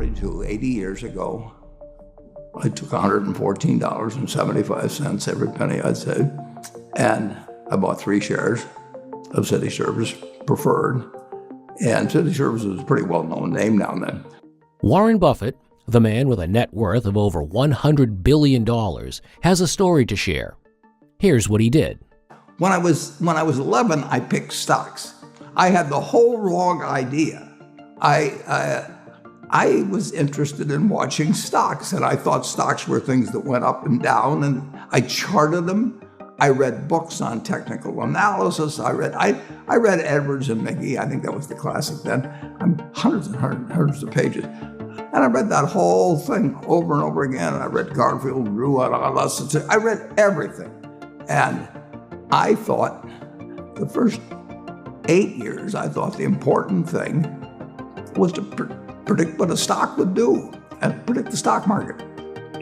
1942, 80 years ago, I took $114.75, every penny I'd saved, and I bought 3 shares of City Service Preferred. And City Service was a pretty well-known name now and then. Warren Buffett, the man with a net worth of over $100 billion, has a story to share. Here's what he did. When I was 11, I picked stocks. I had the whole wrong idea. I was interested in watching stocks, and I thought stocks were things that went up and down, and I charted them. I read books on technical analysis. I read Edwards and McGee. I think that was the classic then. Hundreds and hundreds of pages. And I read that whole thing over and over again. And I read Garfield, Drew, I read everything. And I thought the first 8 years, I thought the important thing was to predict what a stock would do and predict the stock market.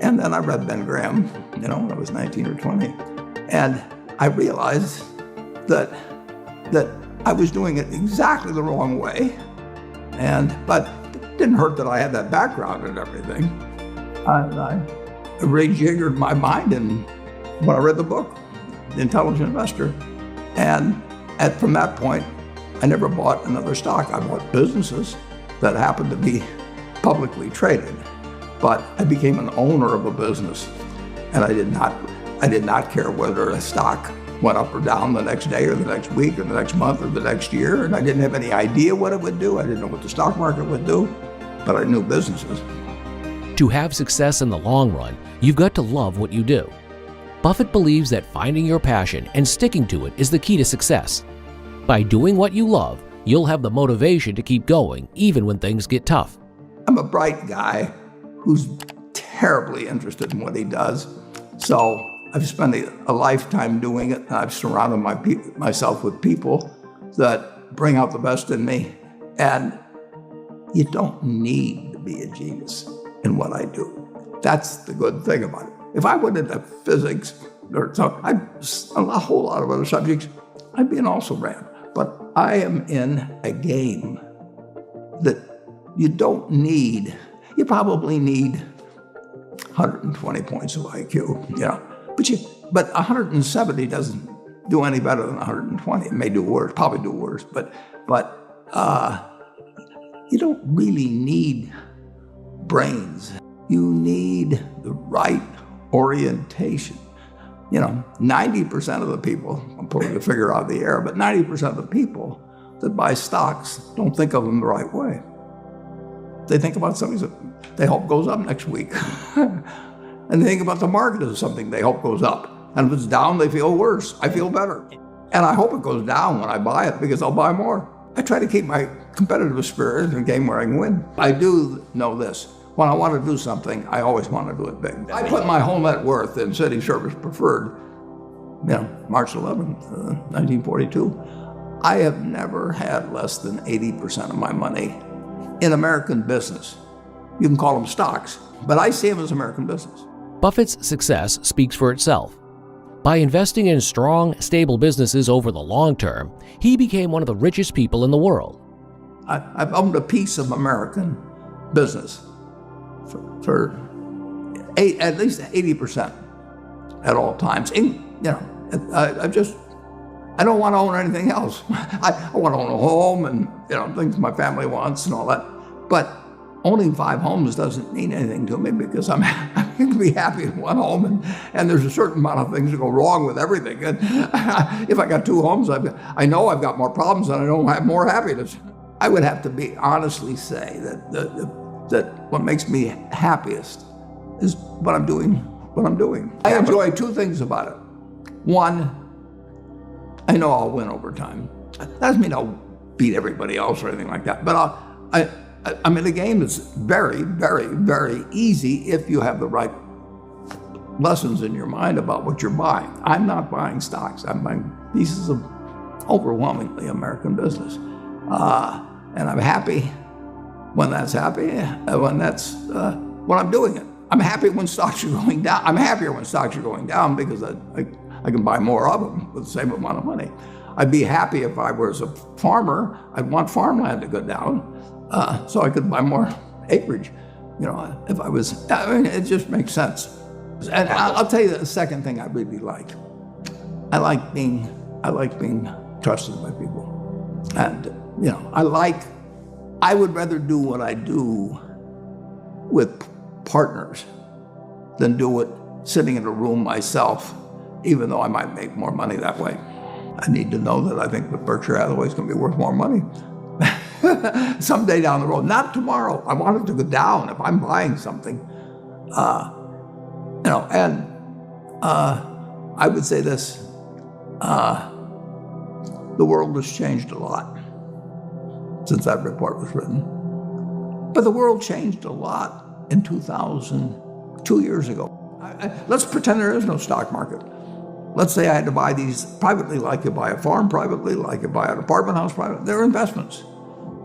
And then I read Ben Graham, when I was 19 or 20. And I realized that I was doing it exactly the wrong way. But it didn't hurt that I had that background and everything. I rejiggered my mind and when I read the book, The Intelligent Investor. And from that point, I never bought another stock. I bought businesses that happened to be publicly traded. But I became an owner of a business, and I did not care whether a stock went up or down the next day or the next week or the next month or the next year, and I didn't have any idea what it would do. I didn't know what the stock market would do, but I knew businesses. To have success in the long run, you've got to love what you do. Buffett believes that finding your passion and sticking to it is the key to success. By doing what you love, you'll have the motivation to keep going even when things get tough. I'm a bright guy who's terribly interested in what he does, so I've spent a lifetime doing it, and I've surrounded myself with people that bring out the best in me. And you don't need to be a genius in what I do. That's the good thing about it. If I went into physics or a whole lot of other subjects, I'd be an also-ran. But I am in a game that you don't need. You probably need 120 points of IQ, But 170 doesn't do any better than 120. It may do worse, probably do worse, but you don't really need brains. You need the right orientation. 90% of the people, I'm pulling the figure out of the air, but 90% of the people that buy stocks don't think of them the right way. They think about something that they hope goes up next week. And they think about the market as something they hope goes up. And if it's down, they feel worse. I feel better. And I hope it goes down when I buy it because I'll buy more. I try to keep my competitive spirit in a game where I can win. I do know this. When I want to do something, I always want to do it big. I put my whole net worth in City Service Preferred, March 11th, 1942. I have never had less than 80% of my money in American business. You can call them stocks, but I see them as American business. Buffett's success speaks for itself. By investing in strong, stable businesses over the long term, he became one of the richest people in the world. I've owned a piece of American business for at least 80% at all times. I don't want to own anything else. I want to own a home and things my family wants and all that. But owning 5 homes doesn't mean anything to me because I'm going to be happy in one home, and there's a certain amount of things that go wrong with everything. And if I got 2 homes, I know I've got more problems and I don't have more happiness. I would have to honestly say that what makes me happiest is what I'm doing. I enjoy 2 things about it. One, I know I'll win over time. That doesn't mean I'll beat everybody else or anything like that, but I'm in a game that's very, very, very easy if you have the right lessons in your mind about what you're buying. I'm not buying stocks. I'm buying pieces of overwhelmingly American business. And I'm happy when that's when I'm doing it. I'm happy when stocks are going down. I'm happier when stocks are going down because I can buy more of them with the same amount of money. I'd be happy if I was a farmer. I'd want farmland to go down so I could buy more acreage. if I was, it just makes sense. And I'll tell you the second thing I really like. I like being trusted by people. And, I would rather do what I do with partners than do it sitting in a room myself, even though I might make more money that way. I need to know that I think that Berkshire Hathaway is going to be worth more money someday down the road. Not tomorrow. I want it to go down if I'm buying something. I would say this. The world has changed a lot since that report was written. But the world changed a lot in 2000, 2 years ago. Let's pretend there is no stock market. Let's say I had to buy these privately, like you buy a farm privately, like you buy an apartment house privately. They're investments.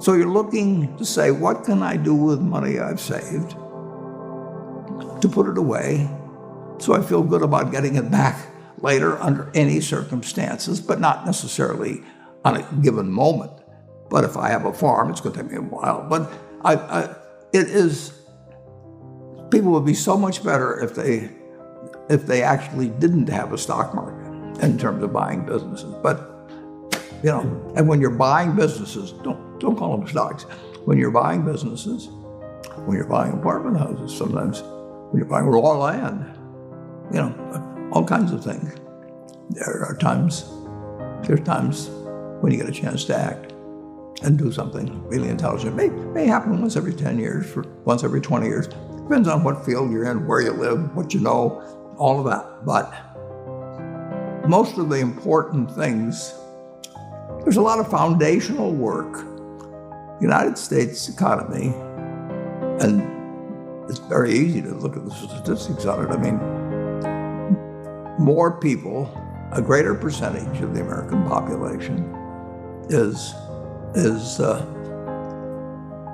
So you're looking to say, what can I do with money I've saved to put it away so I feel good about getting it back later under any circumstances, but not necessarily on a given moment. But if I have a farm, it's going to take me a while. But people would be so much better if they actually didn't have a stock market in terms of buying businesses. But, and when you're buying businesses, don't call them stocks. When you're buying businesses, when you're buying apartment houses, sometimes when you're buying raw land, all kinds of things. There's times when you get a chance to act and do something really intelligent. May happen once every 10 years, once every 20 years. Depends on what field you're in, where you live, what you know, all of that. But most of the important things, there's a lot of foundational work. The United States economy, and it's very easy to look at the statistics on it. I mean, more people, a greater percentage of the American population is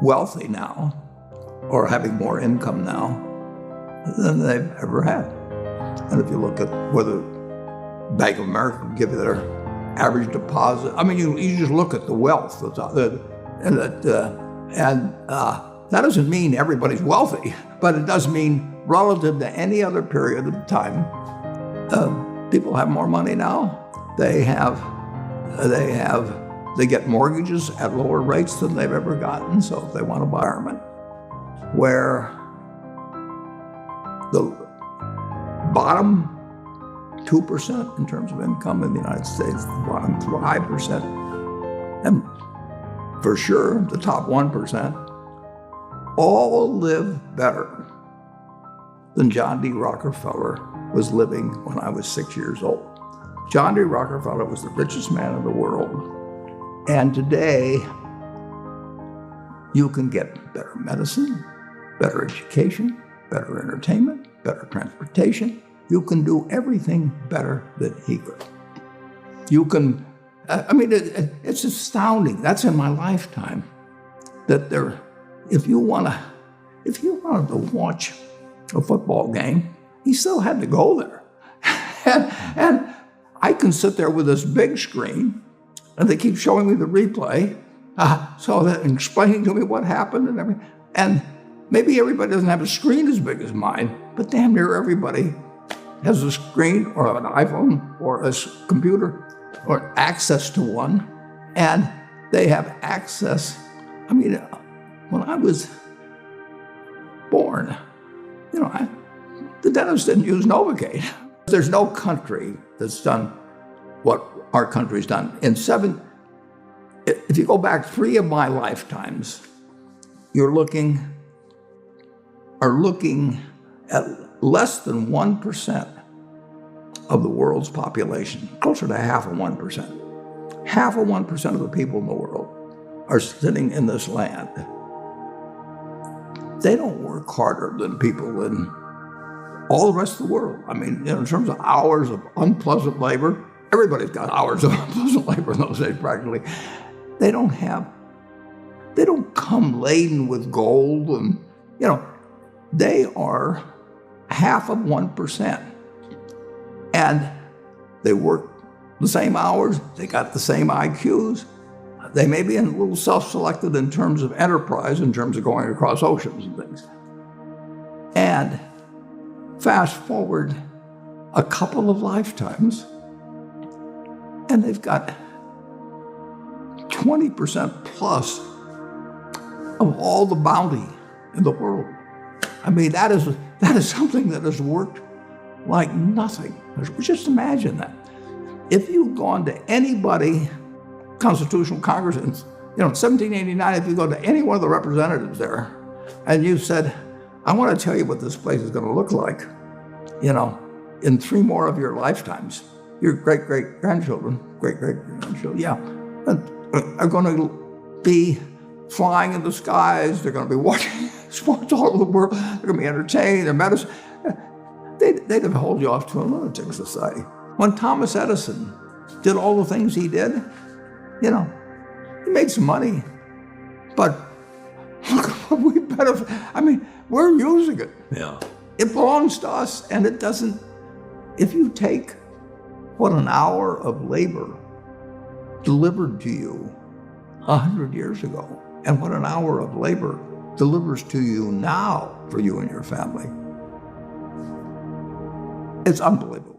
wealthy now, or having more income now than they've ever had. And if you look at whether Bank of America can give you their average deposit, I mean, you just look at the wealth that's out there, and that doesn't mean everybody's wealthy, but it does mean relative to any other period of time, people have more money now. They get mortgages at lower rates than they've ever gotten. So if they want to buy an apartment, where the bottom 2% in terms of income in the United States, the bottom 5%, and for sure the top 1%, all live better than John D. Rockefeller was living when I was 6 years old. John D. Rockefeller was the richest man in the world. And today, you can get better medicine, better education, better entertainment, better transportation. You can do everything better than he could. You can, it's astounding. That's in my lifetime. That if you wanted to watch a football game, he still had to go there. and I can sit there with this big screen, and they keep showing me the replay, so that explaining to me what happened and everything. And maybe everybody doesn't have a screen as big as mine, but damn near everybody has a screen or an iPhone or a computer or access to one, and they have access. I mean, when I was born, the dentist didn't use Novocaine. There's no country that's done what our country's done. If you go back 3 of my lifetimes, are looking at less than 1% of the world's population, closer to half of 1%. Half of 1% of the people in the world are sitting in this land. They don't work harder than people in all the rest of the world. I mean, in terms of hours of unpleasant labor, everybody's got hours of unpleasant labor in those days practically. They don't come laden with gold, and they are half of 1%. And they work the same hours, they got the same IQs. They may be a little self-selected in terms of enterprise, in terms of going across oceans and things. And fast forward a couple of lifetimes, and they've got 20% plus of all the bounty in the world. I mean, that is something that has worked like nothing. Just imagine that. If you've gone to anybody, Constitutional Congress, in 1789, if you go to any one of the representatives there, and you said, I want to tell you what this place is going to look like, in 3 more of your lifetimes, your great-great-grandchildren, are going to be flying in the skies. They're going to be watching sports all over the world. They're going to be entertained. Their medicine. They'd have held you off to a lunatic society. When Thomas Edison did all the things he did, he made some money, but look what we benefit. I mean, we're using it. Yeah. It belongs to us, and it doesn't. If you take what an hour of labor delivered to you 100 years ago, and what an hour of labor delivers to you now for you and your family, it's unbelievable.